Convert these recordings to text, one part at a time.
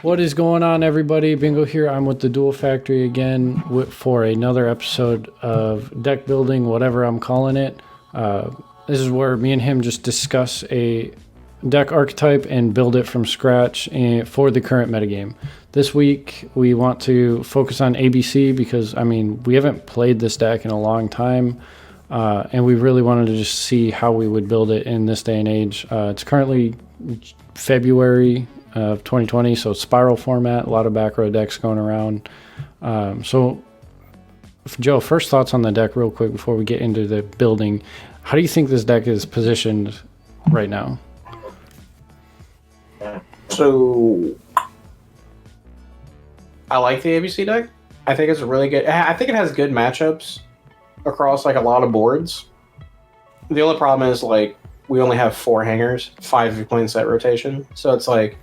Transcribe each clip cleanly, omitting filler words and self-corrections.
What is going on, everybody? Bingo here. I'm with the Dual Factory again for another episode of deck building, whatever I'm calling it. This is where me and him just discuss a deck archetype and build it from scratch for the current metagame. This week, we want to focus on ABC because, we haven't played this deck in a long time, and we really wanted to just see how we would build it in this day and age. It's currently February of 2020, so spiral format, a lot of back row decks going around. So, Joe, first thoughts on the deck real quick before we get into the building. How do you think this deck is positioned right now? So, I like the ABC deck. I think it's really good. I think it has good matchups across like a lot of boards. The only problem is like we only have 4 hangers, 5 if you play in set rotation. So it's like,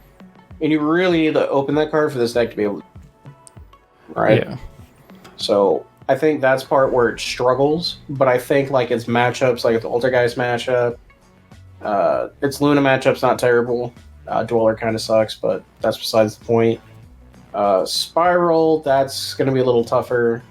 and you really need to open that card for this deck to be able to, right? Yeah. So I think that's part where it struggles, but I think like its matchups, like its Altergeist matchup, its Luna matchup's not terrible. Dweller kind of sucks, but that's besides the point. Spiral, that's going to be a little tougher.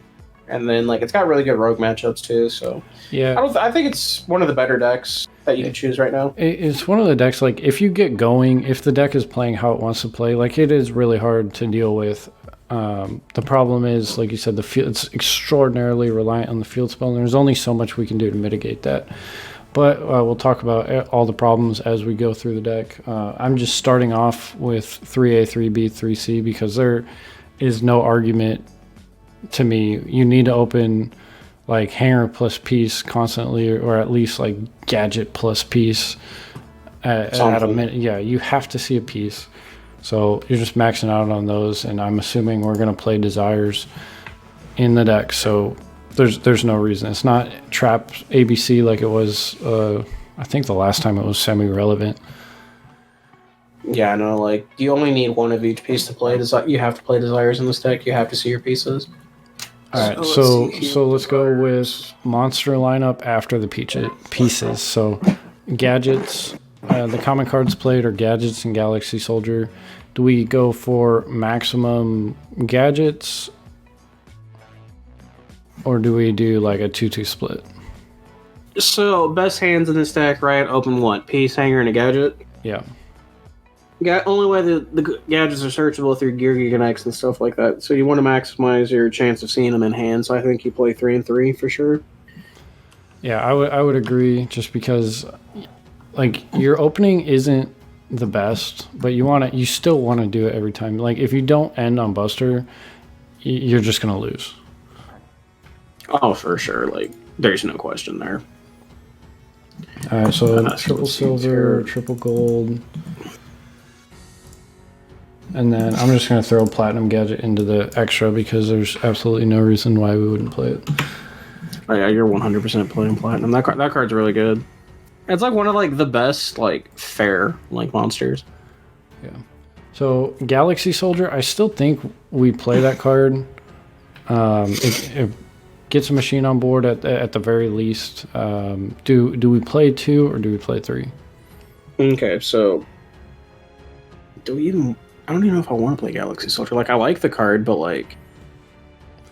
And then like it's got really good rogue matchups too, so Yeah. I think it's one of the better decks that you can choose right now. It's one of the decks, like, if you get going, if the deck is playing how it wants to play, like, it is really hard to deal with. The problem is, like you said, the field, it's extraordinarily reliant on the field spell, and there's only so much we can do to mitigate that. But we'll talk about all the problems as we go through the deck. I'm just starting off with 3A, 3B, 3C, because there is no argument to me. You need to open like hanger plus piece constantly, or at least like gadget plus piece at a minute. Yeah, you have to see a piece. So you're just maxing out on those, and I'm assuming we're going to play desires in the deck. So there's no reason. It's not trap ABC like it was, I think the last time it was semi-relevant. Yeah, no, like you only need one of each piece to play. You have to play desires in this deck. You have to see your pieces. All right, so let's go with monster lineup after the pieces. So gadgets, the common cards played are gadgets and Galaxy Soldier. Do we go for maximum gadgets, or do we do like a 2-2 split? So best hands in this deck, right? Open what? Piece, hanger, and a gadget. Yeah. Only way the gadgets are searchable through Gear Giganex and stuff like that. So you want to maximize your chance of seeing them in hand. So I think you play 3 and 3 for sure. Yeah, I would agree. Just because, like, your opening isn't the best, but you still want to do it every time. Like, if you don't end on Buster, you're just gonna lose. Oh, for sure. Like, there's no question there. All right, so triple silver, triple gold. And then I'm just going to throw Platinum Gadget into the extra because there's absolutely no reason why we wouldn't play it. Oh, yeah, you're 100% playing Platinum. That card's really good. It's like one of like the best like fair like monsters. Yeah. So Galaxy Soldier, I still think we play that card. It gets a machine on board at the very least. Do we play 2 or do we play 3? Okay, so I don't even know if I want to play Galaxy Soldier. Like, I like the card, but like,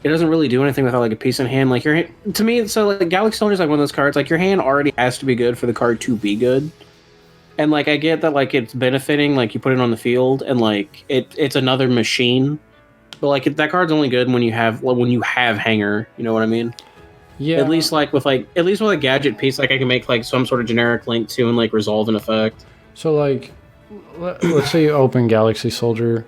it doesn't really do anything without like a piece in hand. Like to me, so like Galaxy Soldier is like one of those cards. Like your hand already has to be good for the card to be good. And like I get that like it's benefiting, like you put it on the field, and like it's another machine. But like that card's only good when you have hanger. You know what I mean? Yeah. At least with a gadget piece, like I can make like some sort of generic link to and like resolve an effect. So like, let's say you open Galaxy Soldier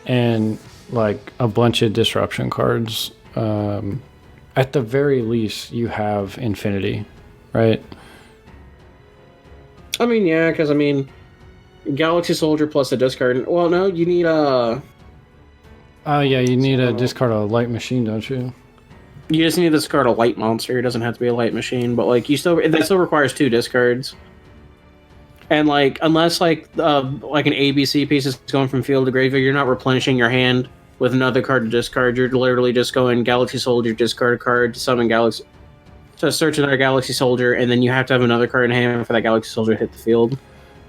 and like a bunch of disruption cards. At the very least, you have Infinity, right? I mean, yeah, because Galaxy Soldier plus a discard. Well, no, you need a. Oh yeah, you need a discard a light machine, don't you? You just need to discard a light monster. It doesn't have to be a light machine, but like that still requires 2 discards. And like, unless like an ABC piece is going from field to graveyard, you're not replenishing your hand with another card to discard. You're literally just going Galaxy Soldier, discard a card to summon Galaxy, to search another Galaxy Soldier, and then you have to have another card in hand for that Galaxy Soldier to hit the field.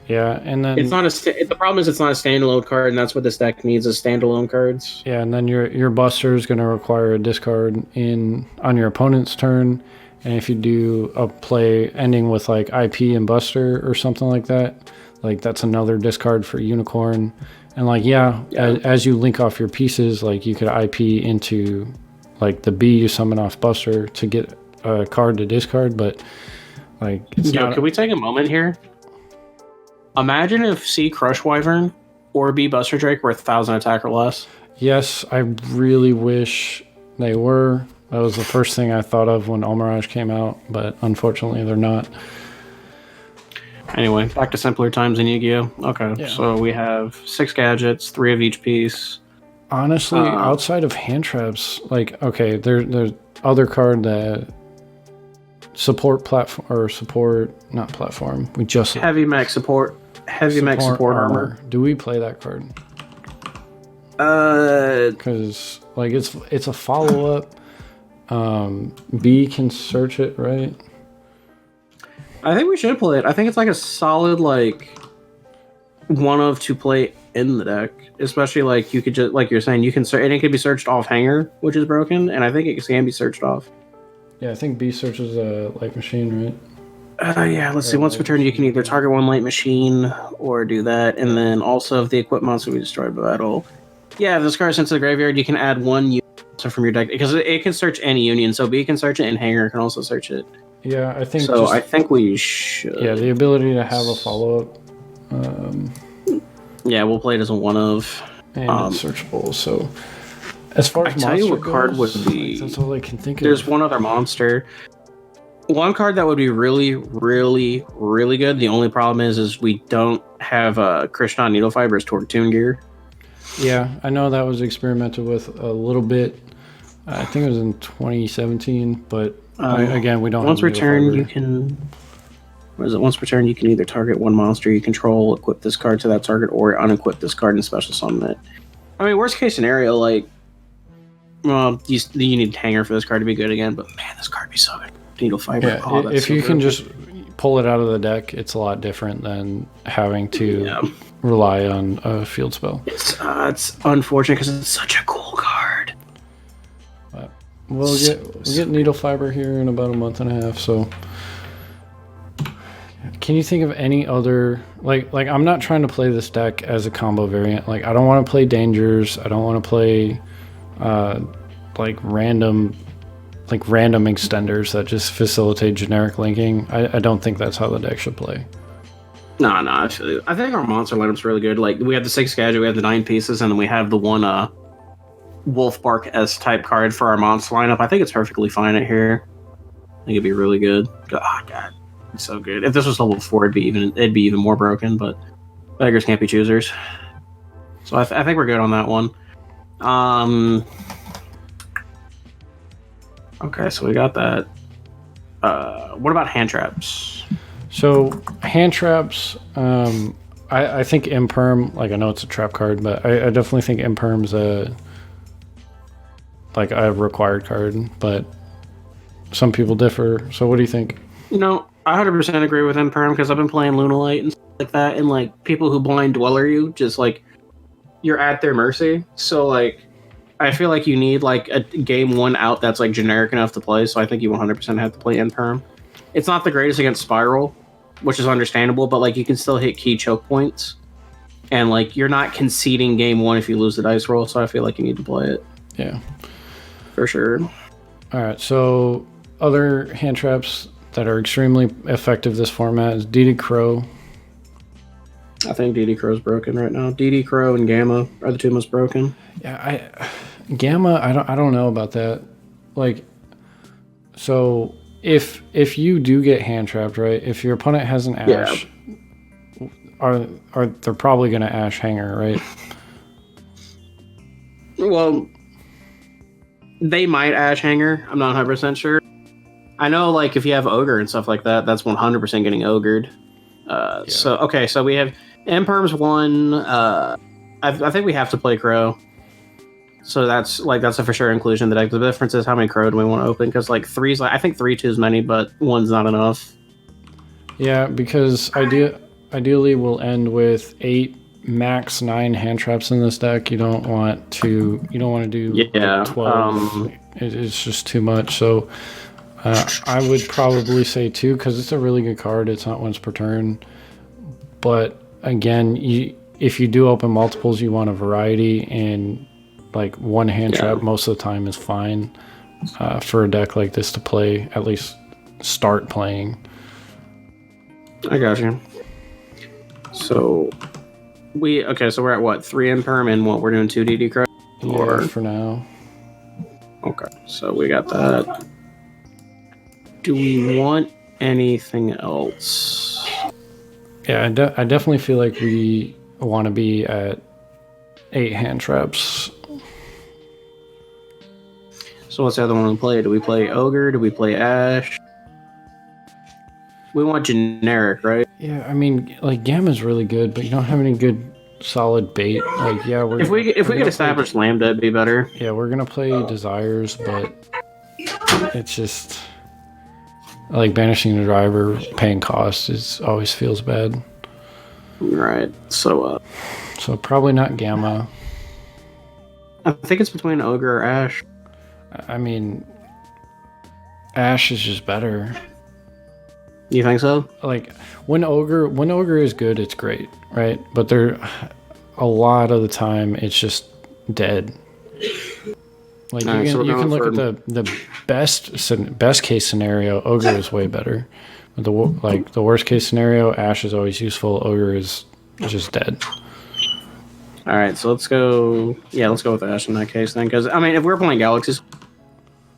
Yeah, and It's then not the problem is it's not a standalone card, and that's what this deck needs is standalone cards. yeah, and then your buster is going to require a discard in on your opponent's turn, and if you do a play ending with like IP and buster or something like that, like that's another discard for unicorn. And like yeah, as you link off your pieces, like you could IP into like the B you summon off buster to get a card to discard, but like it's not. Can we take a moment here? Imagine if C Crush Wyvern or B Buster Drake were 1,000 attack or less. Yes, I really wish they were. That was the first thing I thought of when Almirage came out, but unfortunately they're not. Anyway, back to simpler times in Yu-Gi-Oh! Okay, Yeah. so we have 6 gadgets, 3 of each piece. Honestly, outside of hand traps, like okay, there's other card that support platform or support not platform. We just Heavy mech support armor. Do we play that card? Because like it's a follow up. B can search it, right? I think we should play it. I think it's like a solid like one of to play in the deck, especially like you could just like you're saying you can search and it can be searched off hanger, which is broken, and I think it can be searched off. Yeah, I think B searches a light machine, right? Yeah, let's see. Once per turn, you can either target one light machine or do that, and then also if the equipped monster we destroyed by battle. Yeah, if this card is sent to the graveyard, you can add one union from your deck because it can search any union. So B can search it, and hanger can also search it. Yeah, I think so. I think we should. Yeah, the ability to have a follow up. Yeah, we'll play it as a one of. And it's searchable. So, as far as I tell you what card would be. That's all I can think of. There's one other monster. One card that would be really, really, really good. The only problem is we don't have Krishna Needle Fiber's Torque Tune gear. Yeah, I know that was experimented with a little bit. I think it was in 2017, but again, we don't. Once per turn, you can. What is it? Once per turn, you can either target one monster you control, equip this card to that target, or unequip this card and special summon it. I mean, worst case scenario, like, well, you need hanger for this card to be good again, but man, this card would be so good. Needle Fiber. Yeah, if you can just pull it out of the deck, it's a lot different than having to rely on a field spell. It's unfortunate because it's such a cool card. But we'll get Needle Fiber here in about a month and a half. So, can you think of any other like I'm not trying to play this deck as a combo variant. Like I don't want to play Dangers. I don't want to play like random extenders that just facilitate generic linking. I don't think that's how the deck should play. No, I think our monster lineup's really good. Like we have the 6 gadget, we have the 9 pieces, and then we have the one Wolfbark S type card for our monster lineup. I think it's perfectly fine at here. I think it'd be really good. Oh god, it's so good. If this was level 4, it'd be even more broken. But beggars can't be choosers. So I think we're good on that one. Okay, so we got that. What about hand traps? So hand traps, I think Imperm, like I know it's a trap card, but I definitely think Imperm's a required card, but some people differ. So what do you think? No, I 100% agree with Imperm because I've been playing Lunalite and stuff like that, and like people who blind dweller you, just like you're at their mercy. So like I feel like you need like a game 1 out that's like generic enough to play, so I think you 100% have to play Imperm. It's not the greatest against Spiral, which is understandable, but like you can still hit key choke points. And like you're not conceding game 1 if you lose the dice roll, so I feel like you need to play it. Yeah. For sure. Alright, so other hand traps that are extremely effective this format is DD Crow. I think DD Crow's broken right now. DD Crow and Gamma are the 2 most broken. Yeah, Gamma, I don't know about that. Like, so if you do get hand trapped, right? If your opponent has an Ash, they're probably going to Ash Hanger, right? Well, they might Ash Hanger. I'm not 100% sure. I know, like, if you have Ogre and stuff like that, that's 100% getting Ogred. So we have Imperm's 1. I think we have to play Crow. So that's a for sure inclusion in the deck. The difference is how many Crow do we want to open? Because like 3's, I think 3 too many, but 1's not enough. Yeah, because ideally we'll end with 8, max 9 hand traps in this deck. You don't want to do Yeah. like 12. It's just too much. So I would probably say 2 because it's a really good card. It's not once per turn. But again, if you do open multiples, you want a variety, and like one hand trap most of the time is fine for a deck like this to play, at least start playing. I got you. So we're at what, 3 imperm and what, we're doing 2 DD credit? Yeah, for now. Okay, so we got that. Do we want anything else? Yeah, I definitely feel like we want to be at 8 hand traps. So what's the other one we play? Do we play Ogre? Do we play Ash? We want generic, right? Yeah, I mean, like Gamma's really good, but you don't have any good solid bait. Like, yeah, If we could establish Lambda, it'd be better. Yeah, we're gonna play Desires, but it's just like banishing the driver, paying cost always feels bad. Right. So probably not Gamma. I think it's between Ogre or Ash. I mean, Ash is just better. You think so? Like when Ogre is good, it's great, right? But a lot of the time it's just dead. Like you can look at the best case scenario, Ogre is way better. But the worst case scenario, Ash is always useful. Ogre is just dead. All right, so let's go. Yeah, let's go with Ash in that case then. Because I mean, if we're playing Galaxies,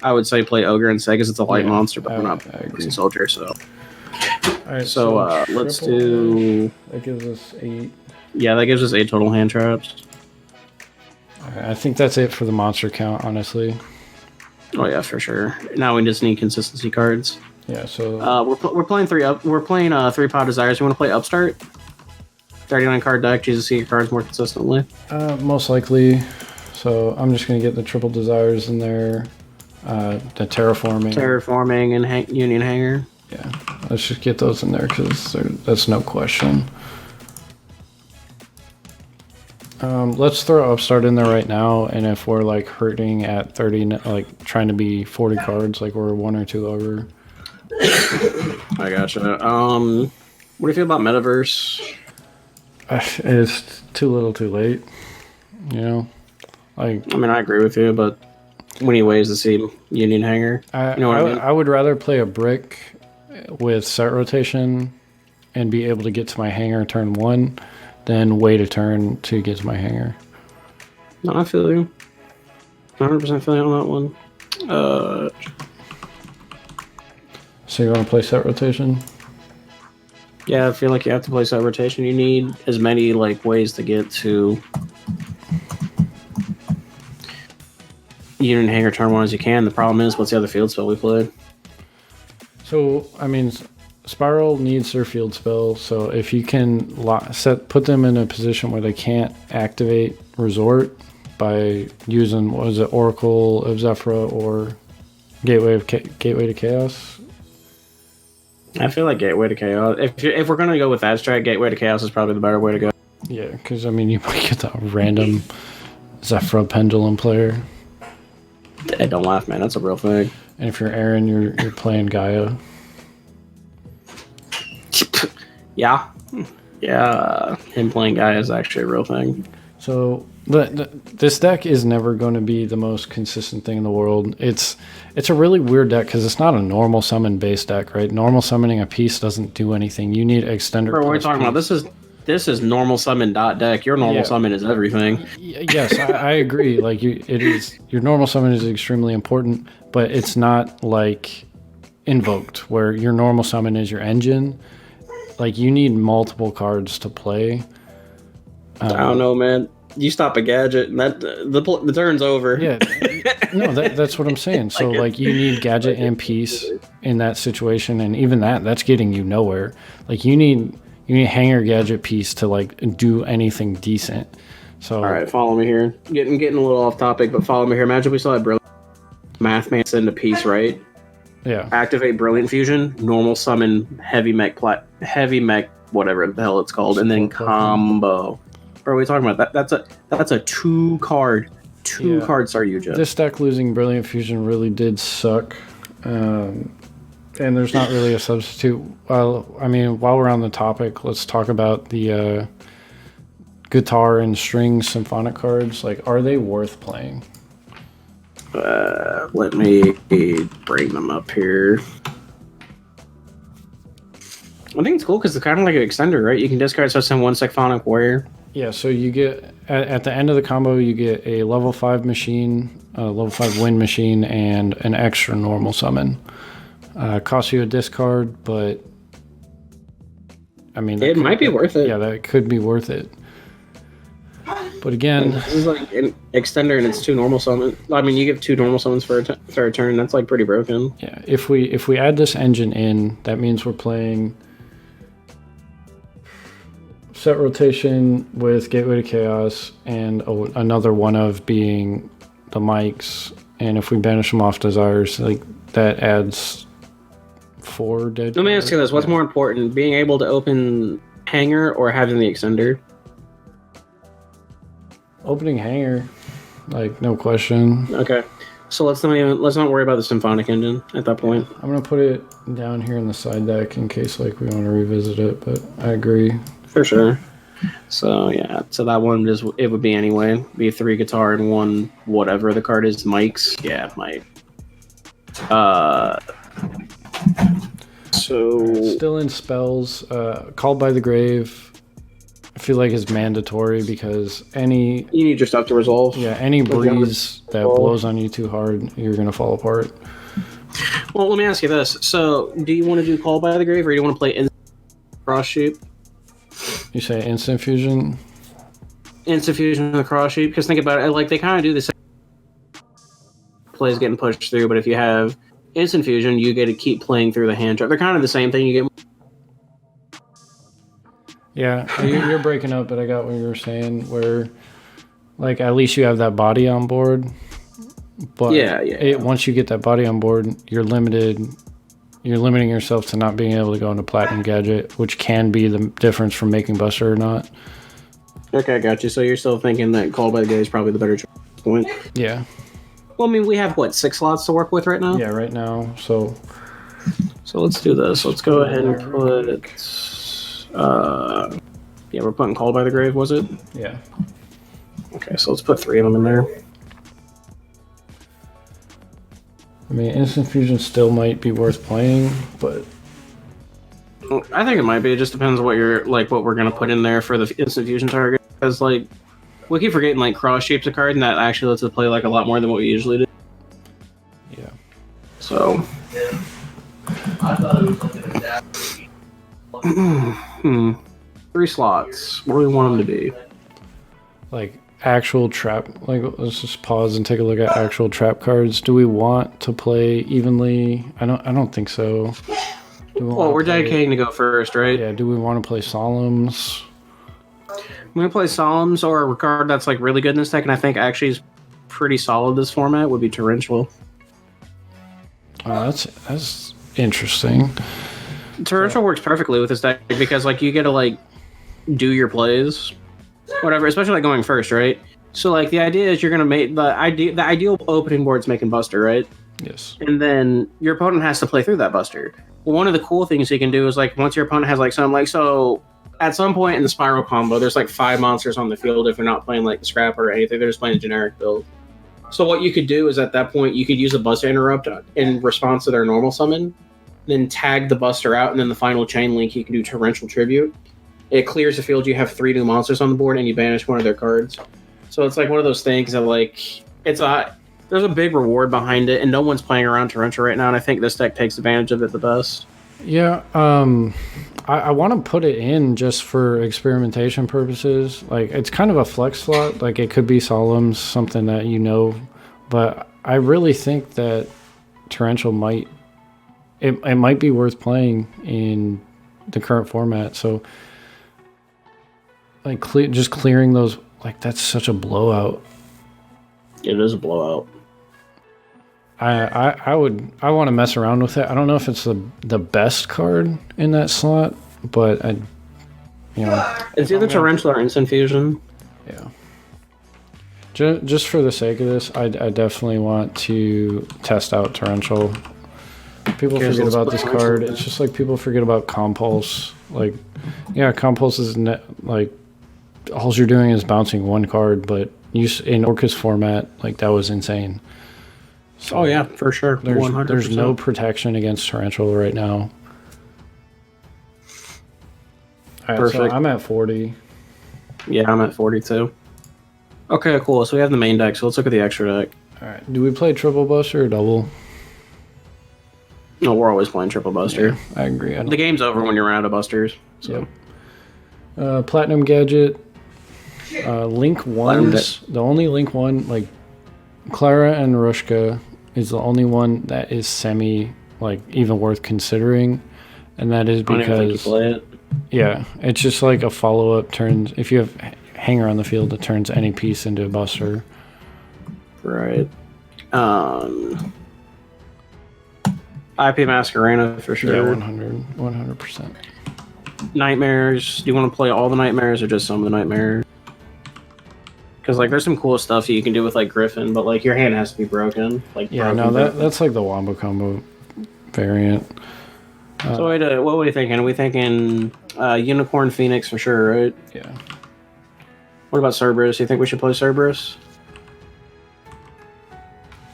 I would say play Ogre instead because it's a light monster, but we're not playing Soldier. So, all right, so let's do. That gives us 8. Yeah, that gives us 8 total hand traps. Right, I think that's it for the monster count, honestly. Oh yeah, for sure. Now we just need consistency cards. Yeah, so we're playing 3 up. We're playing 3 Pod Desires. You want to play Upstart? 39 card deck. Choose to see your cards more consistently. Most likely. So I'm just gonna get the triple Desires in there. The terraforming and Union Hanger. Yeah, let's just get those in there because that's no question. Let's throw Upstart in there right now, and if we're like hurting at 30, like trying to be 40 cards, like we're 1 or 2 over. I gotcha. What do you feel about Metaverse? It's too little, too late. You know, like I mean, I agree with you, but we need ways to see Union Hanger. You know what I mean? I would rather play a brick with set rotation and be able to get to my hanger turn 1 than wait a turn to get to my hanger. No, I feel you. 100% feel you on that one. So you want to play set rotation? Yeah, I feel like you have to play set rotation. You need as many like ways to get to Union Hanger turn 1 as you can. The problem is, what's the other field spell we played? So, I mean, Spiral needs their field spell, so if you can put them in a position where they can't activate Resort by using, what was it, Oracle of Zephyra or Gateway to Chaos? I feel like Gateway to Chaos. If we're going to go with that strat, Gateway to Chaos is probably the better way to go. Yeah, because, I mean, you might get that random Zephyra Pendulum player. Hey, don't laugh, man. That's a real thing. And if you're Aaron, you're playing Gaia. Yeah. Yeah, him playing Gaia is actually a real thing. So this deck is never going to be the most consistent thing in the world. It's a really weird deck because it's not a normal summon based deck, right? Normal summoning a piece doesn't do anything. You need extender. Bro, what are we talking about? This is normal summon dot deck. Your normal summon is everything. Yes, I agree. Like it is. Your normal summon is extremely important, but it's not like Invoked, where your normal summon is your engine. Like you need multiple cards to play. I don't know, man. You stop a gadget, and the turn's over. Yeah, no, that's what I'm saying. So like you need gadget and piece in that situation, and even that's getting you nowhere. Like you need hanger gadget piece to like do anything decent. So all right, follow me here. Getting a little off topic, but follow me here. Imagine we still had Brilliant Math Man send a piece, right? Yeah. Activate Brilliant Fusion. Normal summon heavy mech whatever the hell it's called, and then Support buffing. combo. Or are we talking about that? That's a two card Saryuja. This deck losing Brilliant Fusion really did suck. And there's not really a substitute. Well, I mean, while we're on the topic, let's talk about the guitar and string symphonic cards. Like, are they worth playing? Let me bring them up here. I think it's cool because it's kind of like an extender, right? You can discard such and one symphonic warrior. Yeah, so you get, at the end of the combo, you get a level 5 machine, a level 5 wind machine, and an extra normal summon. Costs you a discard, but I mean, it might be worth it. Yeah, that could be worth it. But again, this is like an extender, and it's 2 normal summons. I mean, you give 2 normal summons for a turn. That's like pretty broken. Yeah, if we add this engine in, that means we're playing set rotation with Gateway to Chaos, and another one of being the mics. And if we banish them off desires, like that adds 4 dead. Let me ask you this: what's more important, being able to open Hanger or having the extender? Opening Hanger, like no question. Okay, so let's not worry about the symphonic engine at that point. I'm gonna put it down here in the side deck in case like we want to revisit it, but I agree. For sure. So yeah, so that one it would be anyway. Be 3 guitar and 1 whatever the card is. Mics. Yeah, mic. So still in spells. Called by the Grave. I feel like is mandatory because you need your stuff to resolve. Yeah, any breeze that blows on you too hard, you're gonna fall apart. Well, let me ask you this: so, do you want to do Call by the Grave, or do you want to play Cross Sheep? You say Instant Fusion? Instant Fusion and the Cross Sheep? Because think about it, like they kind of do the same. Plays getting pushed through, but if you have Instant Fusion, you get to keep playing through the hand trap. They're kind of the same thing. You get. Yeah, you're breaking up, but I got what you were saying. Where, like, at least you have that body on board. But once you get that body on board, you're limited. You're limiting yourself to not being able to go into Platinum Gadget, which can be the difference from making Buster or not. Okay, I got you. So you're still thinking that Call by the Grave is probably the better point? Yeah. Well, I mean, we have, 6 slots to work with right now? Yeah, right now. So let's do this. Let's go ahead and put... we're putting Call by the Grave, was it? Yeah. Okay, so let's put 3 of them in there. I mean, Instant Fusion still might be worth playing, but... I think it might be. It just depends what we're going to put in there for the Instant Fusion target. Because, we keep forgetting, Cross Shape's a card, and that actually lets us play, a lot more than what we usually do. Yeah. So... I thought it was something 3 slots. What do we want them to be? Actual trap. Let's just pause and take a look at actual trap cards. Do we want to play evenly? I don't think so. We're dedicating to go first, right? Yeah. Do we want to play Solemns? I'm gonna play Solemns, or a card that's really good in this deck, and I think actually is pretty solid this format, would be Torrential. That's interesting. Torrential works perfectly with this deck because you get to do your plays, whatever, especially going first, right? So the idea is you're gonna make the ideal opening board's making Buster, right? Yes. And then your opponent has to play through that Buster. Well, one of the cool things you can do is once your opponent has something so at some point in the Spiral combo, there's 5 monsters on the field if they're not playing the Scrapper or anything, they're just playing a generic build. So what you could do is at that point you could use a Buster Interrupt in response to their normal summon, then tag the Buster out, and then the final chain link you can do Torrential Tribute. It clears the field, you have 3 new monsters on the board, and you banish one of their cards. So it's one of those things that there's a big reward behind it, and no one's playing around Torrential right now, and I think this deck takes advantage of it the best. Yeah, I want to put it in just for experimentation purposes. It's kind of a flex slot. It could be Solemns, something that but I really think that Torrential might be worth playing in the current format. So, just clearing those, that's such a blowout. It is a blowout. I want to mess around with it. I don't know if it's the best card in that slot, but you know. It's either Torrential or Instant Fusion. Yeah. Just for the sake of this, I definitely want to test out Torrential. People forget about this card. It's just like people forget about Compulse. Like, yeah, Compulse is like all you're doing is bouncing one card, but in Orcus format, like that was insane. So oh yeah, for sure. There's no protection against Torrential right now. All right, Perfect. So I'm at 40. Yeah, I'm at 42. Okay, cool. So we have the main deck. So let's look at the extra deck. All right. Do we play triple buster or double? No, we're always playing triple buster. Yeah, I agree. The game's over when you're out of busters. So. Yep. Platinum Gadget. Link ones. The only Link one, like Clara and Rushka, is the only one that is like even worth considering, and that is because I don't even think you play it. Yeah, it's just like a follow-up turns. If you have Hanger on the field, it turns any piece into a buster. Right. IP Masquerena for sure. Yeah, 100%. Nightmares. Do you want to play all the nightmares or just some of the nightmares? Because like there's some cool stuff that you can do with like Griffin, but like your hand has to be broken. Like yeah, no, that's like the Wombo combo variant. So what are we thinking? Are we thinking Unicorn Phoenix for sure, right? Yeah. What about Cerberus? You think we should play Cerberus?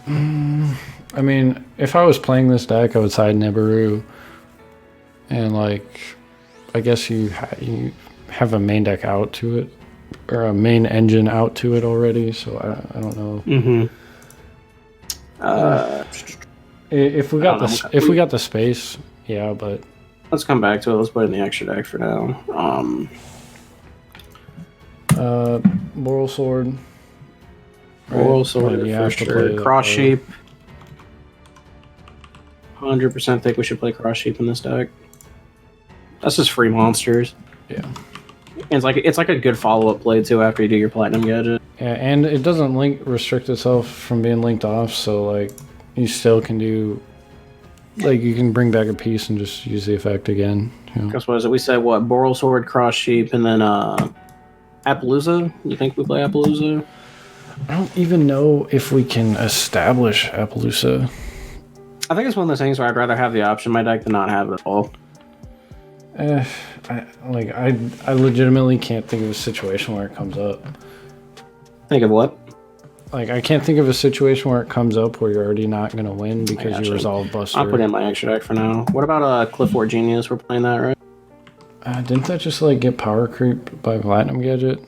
I mean, if I was playing this deck, I would side Nibiru. And like, I guess you have a main deck out to it, or a main engine out to it already. So I don't know. If we got the space, yeah, but let's come back to it. Let's put it in the extra deck for now. Moral Sword. Moral Sword for sure. Cross Sheep. 100% think we should play Cross Sheep in this deck. That's just free monsters. Yeah. And it's like a good follow-up play too after you do your Platinum Gadget. Yeah, and it doesn't restrict itself from being linked off, so like you still can do, like you can bring back a piece and just use the effect again. You know? Guess what is it? We said what? Boral Sword, Cross Sheep, and then Appaloosa? You think we play Appaloosa? I don't even know if we can establish Appaloosa. I think it's one of those things where I'd rather have the option in my deck than not have it at all. I legitimately can't think of a situation where it comes up. Think of what? Like, I can't think of a situation where it comes up where you're already not going to win because you resolve Buster. I'll put in my extra deck for now. What about Clifford Genius? We're playing that, right? Didn't that just, like, get power creep by Platinum Gadget?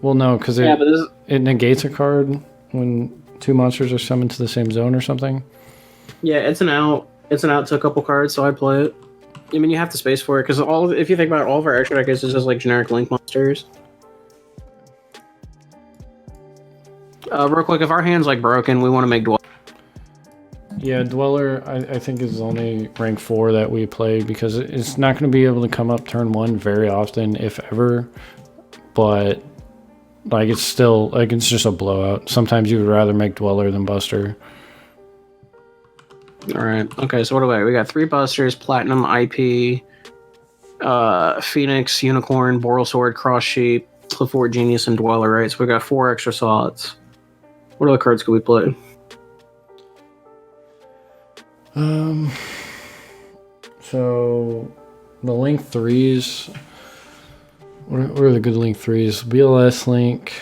Well, no, because it negates a card when two monsters are summoned to the same zone or something. Yeah, it's an out. It's an out to a couple cards, so I'd play it. I mean, you have the space for it, because if you think about it, all of our extra deck is just like generic Link monsters. Real quick, if our hand's like broken, we want to make Dweller. Yeah, Dweller, I think is only rank 4 that we play, because it's not going to be able to come up turn 1 very often, if ever. But like it's still like it's just a blowout. Sometimes you would rather make Dweller than Buster. All right. Okay. So what do we got? 3 Busters, Platinum, IP, Phoenix, Unicorn, Boral Sword, Cross Sheep, Clifford Genius, and Dweller. Right. So we got 4 extra slots. What other cards could we play? So the Link 3s. What are the good Link 3s? BLS Link.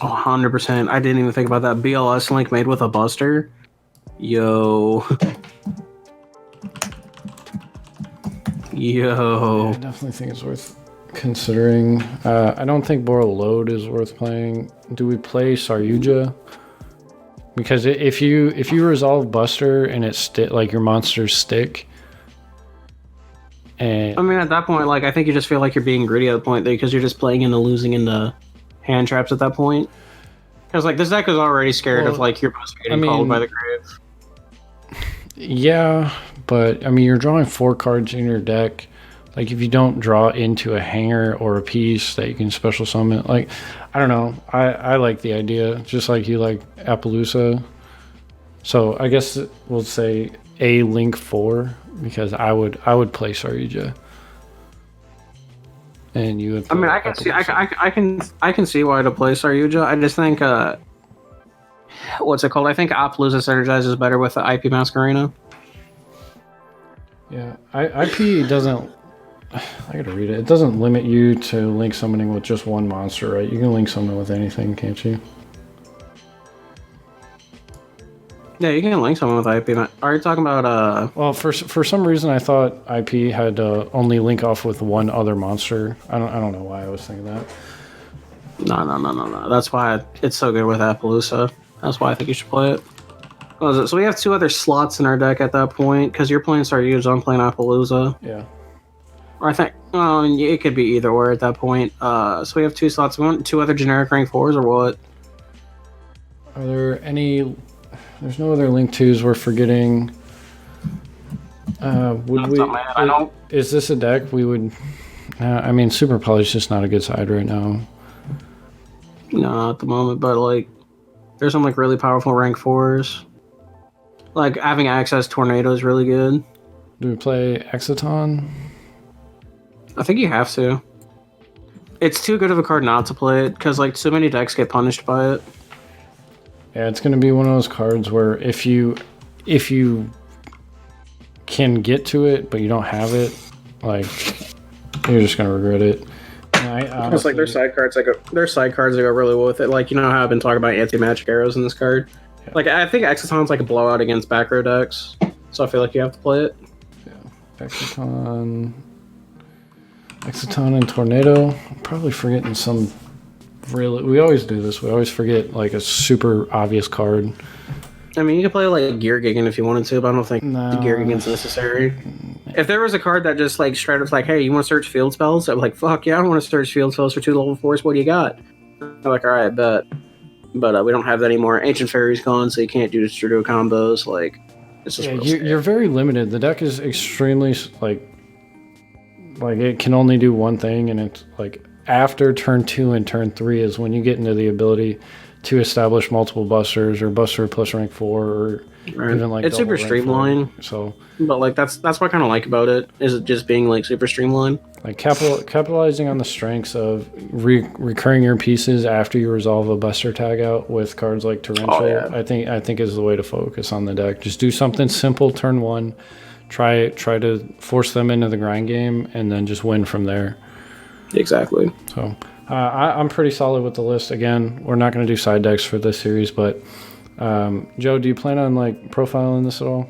Oh, 100%. I didn't even think about that. BLS Link made with a Buster. Yo. Yeah, I definitely think it's worth considering. I don't think Boral Load is worth playing. Do we play Saryuja? Because if you resolve Buster and like your monsters stick. And I mean, at that point, like I think you just feel like you're being greedy at the point because you're just playing into losing into hand traps at that point. Because like this deck is already scared of like your Buster getting called by the grave. Yeah, but I mean, you're drawing 4 cards in your deck. Like, if you don't draw into a hanger or a piece that you can special summon, like, I don't know. I like the idea, just like you like Appaloosa. So I guess we'll say a Link 4 because I would play Saryuja. and you would. I mean, I can see, I can see why to play Saryuja. I just think, what's it called? I think Appaloosa synergizes better with the IP Masquerena. Yeah, IP doesn't. I gotta read it. It doesn't limit you to link summoning with just one monster, right? You can link summon with anything, can't you? Yeah, you can link someone with IP. Are you talking about Well, for some reason, I thought IP had only link off with one other monster. I don't know why I was thinking that. No. That's why it's so good with Appaloosa. That's why I think you should play it. What was it? So we have 2 other slots in our deck at that point because you're playing Saryuja, I'm playing Appaloosa. Yeah. Or I think it could be either or at that point. So we have 2 slots. We want 2 other generic rank 4s or what? Are there any? There's no other link twos we're forgetting. Would we? I don't. Is this a deck we would? I mean, Super Poly's just not a good side right now. No, not at the moment. But like, there's some like really powerful rank 4s. Like having access Tornado is really good. Do we play Exciton? I think you have to. It's too good of a card not to play it because like so many decks get punished by it. Yeah, it's going to be one of those cards where if you can get to it but you don't have it, like you're just going to regret it. It's like their side cards that go really well with it. Like you know how I've been talking about anti-magic arrows in this card. Yeah. Like I think Exciton's like a blowout against back row decks, so I feel like you have to play it. Yeah, Exciton and Tornado. I'm probably forgetting some. Really, we always do this. We always forget like a super obvious card. I mean, you could play like Gear Gigan if you wanted to, but I don't think Gear Gigan's necessary. If there was a card that just like straight up like, hey, you want to search field spells? I'm like, fuck yeah, I want to search field spells for 2 level 4s. What do you got? I'm like, all right, bet. But we don't have that anymore. Ancient Fairy's gone, so you can't do Strudo combos. Like, it's just you're very limited. The deck is extremely like it can only do one thing, and it's like after turn 2 and turn 3 is when you get into the ability to establish multiple busters or buster plus rank 4 or even like it's super streamlined. So, but like that's what I kind of like about it is it just being like super streamlined. Like capitalizing on the strengths of recurring your pieces after you resolve a buster tag out with cards like Torrential. Oh, yeah. I think is the way to focus on the deck. Just do something simple turn 1. Try to force them into the grind game and then just win from there. Exactly. So I'm pretty solid with the list. Again, we're not going to do side decks for this series, but Joe, do you plan on like profiling this at all?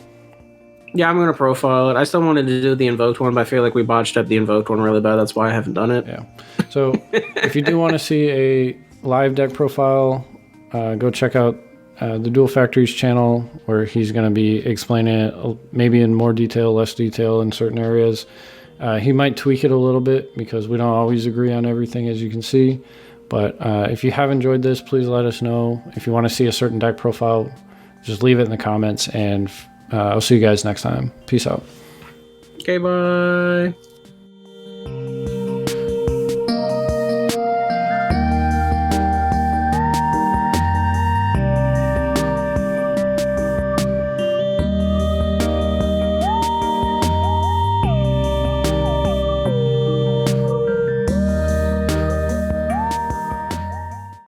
Yeah, I'm going to profile it. I still wanted to do the Invoked one, but I feel like we botched up the Invoked one really bad. That's why I haven't done it. Yeah. So if you do want to see a live deck profile, go check out the Dual Factories channel where he's going to be explaining it maybe in more detail, less detail in certain areas. He might tweak it a little bit because we don't always agree on everything, as you can see. But if you have enjoyed this, please let us know. If you want to see a certain deck profile, just leave it in the comments, and I'll see you guys next time. Peace out. Okay, bye.